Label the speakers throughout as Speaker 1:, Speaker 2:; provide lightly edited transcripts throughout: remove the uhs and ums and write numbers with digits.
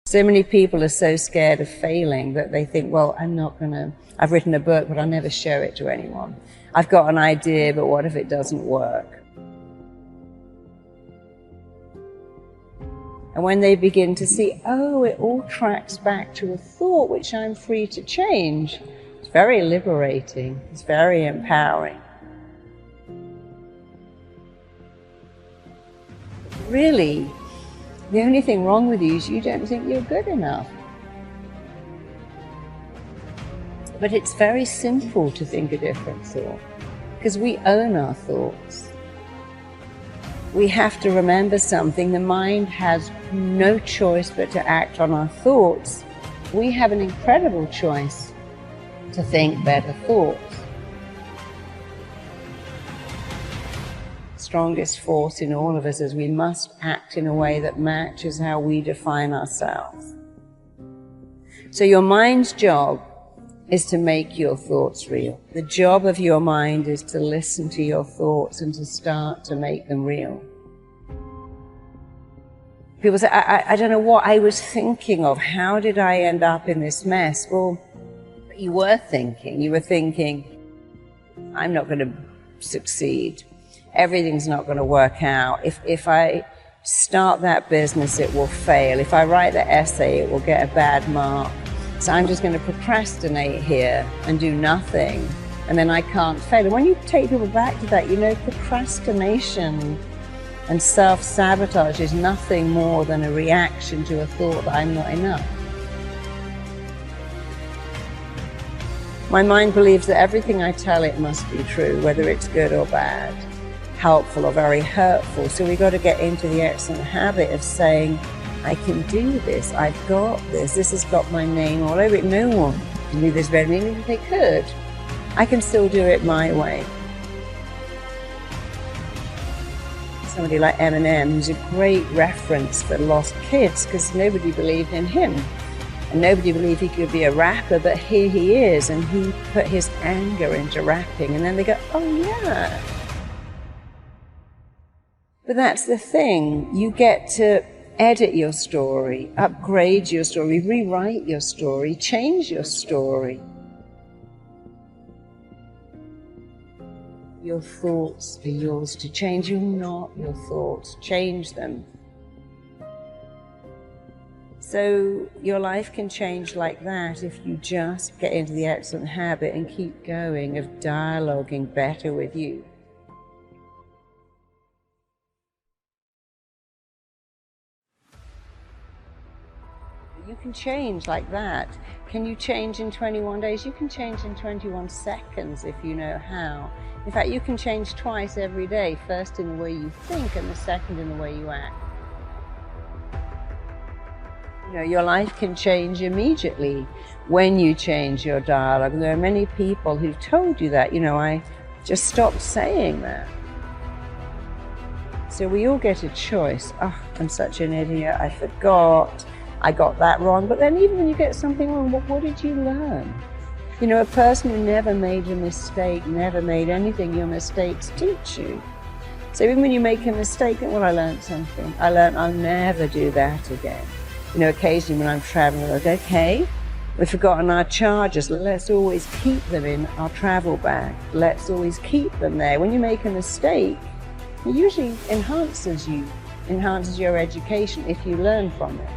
Speaker 1: So many people are so scared of failing that they think, well, I've written a book, but I'll never show it to anyone. I've got an idea, but what if it doesn't work? And when they begin to see, oh, it all tracks back to a thought which I'm free to change, it's very liberating, it's very empowering. Really, the only thing wrong with you is you don't think you're good enough. But it's very simple to think a different thought, because we own our thoughts. We have to remember something. The mind has no choice but to act on our thoughts. We have an incredible choice to think better thoughts. Strongest force in all of us is we must act in a way that matches how we define ourselves. So your mind's job is to make your thoughts real. The job of your mind is to listen to your thoughts and to start to make them real. People say, I don't know what I was thinking of. How did I end up in this mess? Well, you were thinking, I'm not going to succeed. Everything's not going to work out. If I start that business, it will fail. If I write the essay, it will get a bad mark. So I'm just going to procrastinate here and do nothing, and then I can't fail. And when you take people back to that, you know, procrastination and self-sabotage is nothing more than a reaction to a thought that I'm not enough. My mind believes that everything I tell it must be true, whether it's good or bad, helpful or very hurtful. So we've got to get into the excellent habit of saying, I can do this, I've got this has got my name all over it. No one can do this better than me. If they could, I can still do it my way. Somebody like Eminem, who's a great reference for lost kids, because nobody believed in him. And nobody believed he could be a rapper, but here he is, and he put his anger into rapping, and then they go, oh yeah. But that's the thing, you get to edit your story, upgrade your story, rewrite your story, change your story. Your thoughts are yours to change. You're not your thoughts. Change them. So your life can change like that if you just get into the excellent habit and keep going of dialoguing better with you. You can change like that. Can you change in 21 days? You can change in 21 seconds if you know how. In fact, you can change twice every day, first in the way you think and the second in the way you act. You know, your life can change immediately when you change your dialogue. And there are many people who've told you that. You know, I just stopped saying that. So we all get a choice. Oh, I'm such an idiot, I forgot. I got that wrong. But then even when you get something wrong, what did you learn? You know, a person who never made a mistake, never made anything, your mistakes teach you. So even when you make a mistake, well, I learned something. I learned I'll never do that again. You know, occasionally when I'm traveling, I go, okay, we've forgotten our chargers. Let's always keep them in our travel bag. Let's always keep them there. When you make a mistake, it usually enhances your education if you learn from it.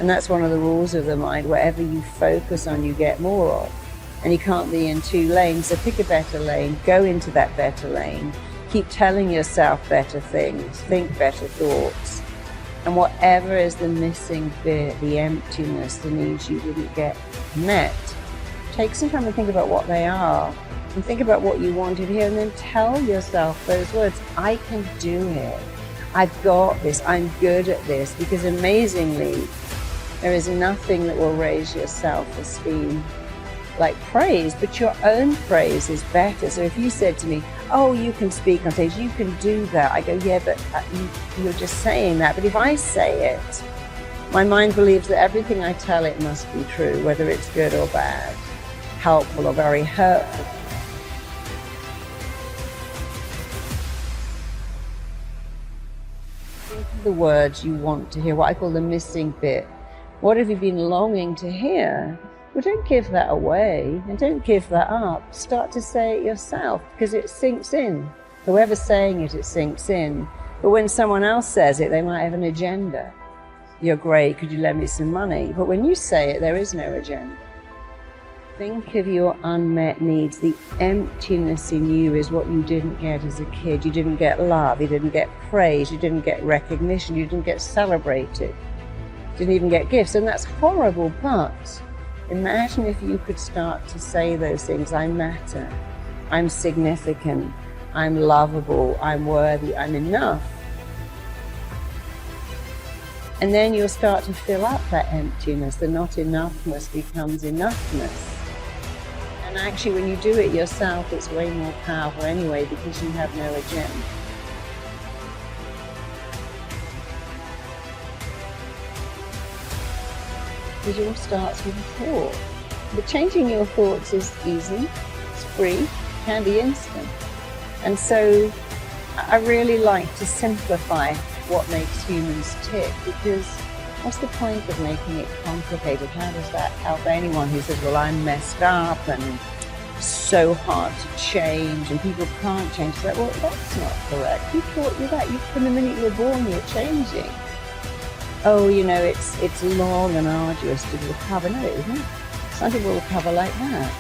Speaker 1: And that's one of the rules of the mind. Whatever you focus on, you get more of. And you can't be in two lanes, so pick a better lane, go into that better lane, keep telling yourself better things, think better thoughts. And whatever is the missing bit, the emptiness, the needs you didn't get met, take some time to think about what they are, and think about what you wanted here, and then tell yourself those words. I can do it. I've got this. I'm good at this. Because amazingly, there is nothing that will raise your self-esteem like praise, but your own praise is better. So if you said to me, oh, you can speak on stage, you can do that, I go, yeah, but you're just saying that. But if I say it, my mind believes that everything I tell it must be true, whether it's good or bad, helpful or very hurtful. the words you want to hear, what I call the missing bit. What have you been longing to hear? Well, don't give that away and don't give that up. Start to say it yourself, because it sinks in. Whoever's saying it, it sinks in. But when someone else says it, they might have an agenda. You're great, could you lend me some money? But when you say it, there is no agenda. Think of your unmet needs. The emptiness in you is what you didn't get as a kid. You didn't get love, you didn't get praise, you didn't get recognition, you didn't get celebrated, you didn't even get gifts. And that's horrible, but imagine if you could start to say those things. I matter, I'm significant, I'm lovable, I'm worthy, I'm enough. And then you'll start to fill up that emptiness. The not enoughness becomes enoughness. And actually, when you do it yourself, it's way more powerful anyway, because you have no agenda. It all starts with a thought. But changing your thoughts is easy, it's free, can be instant. And so I really like to simplify what makes humans tick, because what's the point of making it complicated? How does that help anyone who says, well, I'm messed up and so hard to change and people can't change? It's like, well, that's not correct. Who taught you that? From the minute you were born, you're changing. Oh, you know, it's long and arduous to recover. No, it isn't. Some people will recover like that.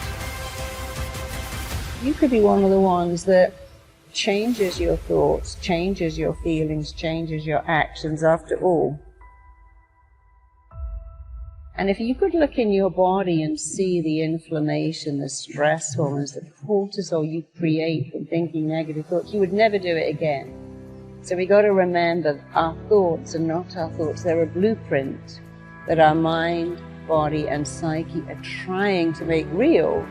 Speaker 1: You could be one of the ones that changes your thoughts, changes your feelings, changes your actions after all. And if you could look in your body and see the inflammation, the stress hormones, the cortisol you create from thinking negative thoughts, you would never do it again. So we got to remember our thoughts are not our thoughts. They're a blueprint that our mind, body, and psyche are trying to make real.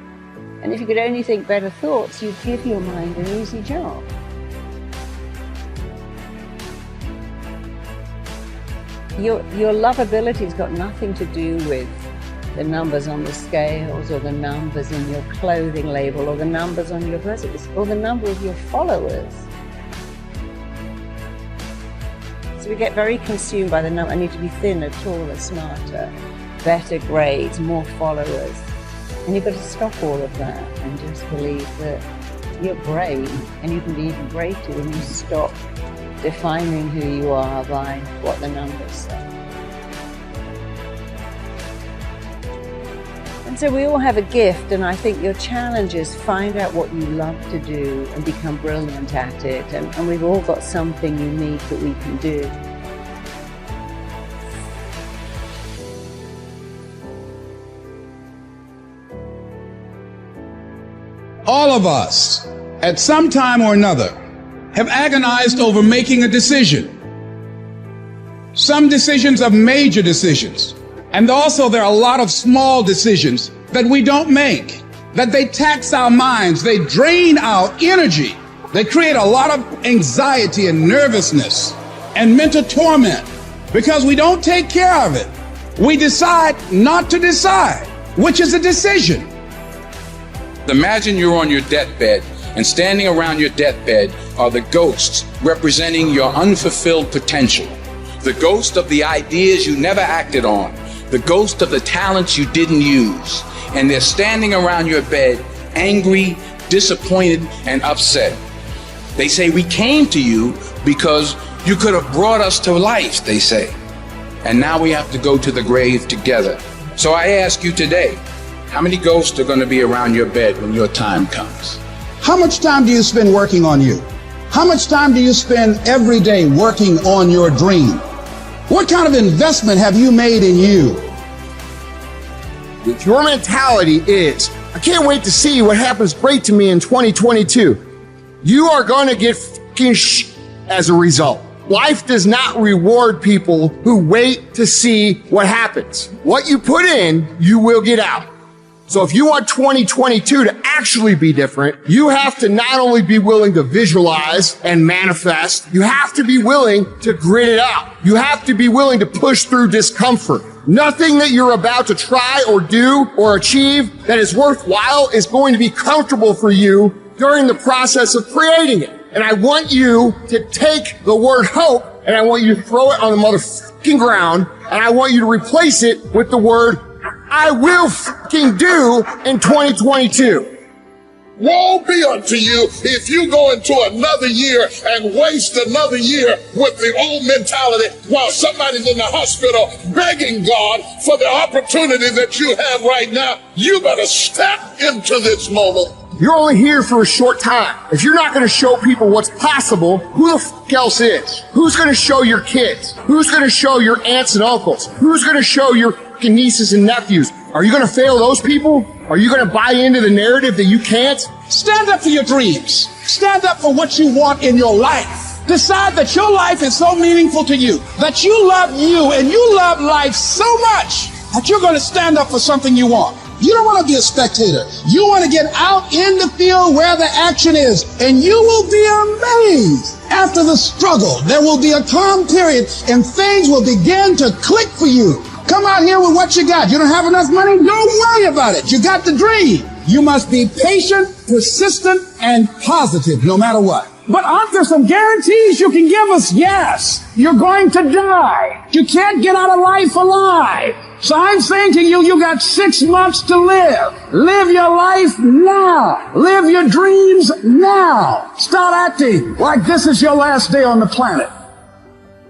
Speaker 1: And if you could only think better thoughts, you'd give your mind an easy job. Your lovability has got nothing to do with the numbers on the scales or the numbers in your clothing label or the numbers on your bracelets or the number of your followers. So we get very consumed by the number. I need to be thinner, taller, smarter, better grades, more followers. And you've got to stop all of that and just believe that you're great, and you can be even greater when you stop defining who you are by what the numbers say. And so we all have a gift, and I think your challenge is find out what you love to do and become brilliant at it. And we've all got something unique that we can do.
Speaker 2: All of us, at some time or another, have agonized over making a decision. Some decisions are major decisions. And also there are a lot of small decisions that we don't make, that they tax our minds, they drain our energy, they create a lot of anxiety and nervousness and mental torment because we don't take care of it. We decide not to decide, which is a decision.
Speaker 3: Imagine you're on your deathbed, and standing around your deathbed are the ghosts representing your unfulfilled potential. The ghost of the ideas you never acted on, the ghost of the talents you didn't use. And they're standing around your bed, angry, disappointed, and upset. They say, we came to you because you could have brought us to life, they say. And now we have to go to the grave together. So I ask you today, how many ghosts are going to be around your bed when your time comes?
Speaker 2: How much time do you spend working on you? How much time do you spend every day working on your dream? What kind of investment have you made in you?
Speaker 4: If your mentality is, I can't wait to see what happens great to me in 2022, you are going to get fucking as a result. Life does not reward people who wait to see what happens. What you put in, you will get out. So if you want 2022 to actually be different, you have to not only be willing to visualize and manifest, you have to be willing to grit it out. You have to be willing to push through discomfort. Nothing that you're about to try or do or achieve that is worthwhile is going to be comfortable for you during the process of creating it. And I want you to take the word hope and I want you to throw it on the motherfucking ground, and I want you to replace it with the word I will fucking do in 2022.
Speaker 5: Woe be unto you if you go into another year and waste another year with the old mentality while somebody's in the hospital begging God for the opportunity that you have right now. You better step into this moment.
Speaker 4: You're only here for a short time. If you're not going to show people what's possible, who the fuck else is? Who's going to show your kids? Who's going to show your aunts and uncles? Who's going to show your fucking nieces and nephews? Are you going to fail those people? Are you going to buy into the narrative that you can't?
Speaker 2: Stand up for your dreams. Stand up for what you want in your life. Decide that your life is so meaningful to you, that you love you and you love life so much that you're going to stand up for something you want. You don't want to be a spectator. You want to get out in the field where the action is, and you will be amazed. After the struggle, there will be a calm period, and things will begin to click for you. Come out here with what you got. You don't have enough money? Don't worry about it. You got the dream. You must be patient, persistent, and positive no matter what. But aren't there some guarantees you can give us? Yes. You're going to die. You can't get out of life alive. So I'm saying to you, you got 6 months to live. Live your life now. Live your dreams now. Start acting like this is your last day on the planet.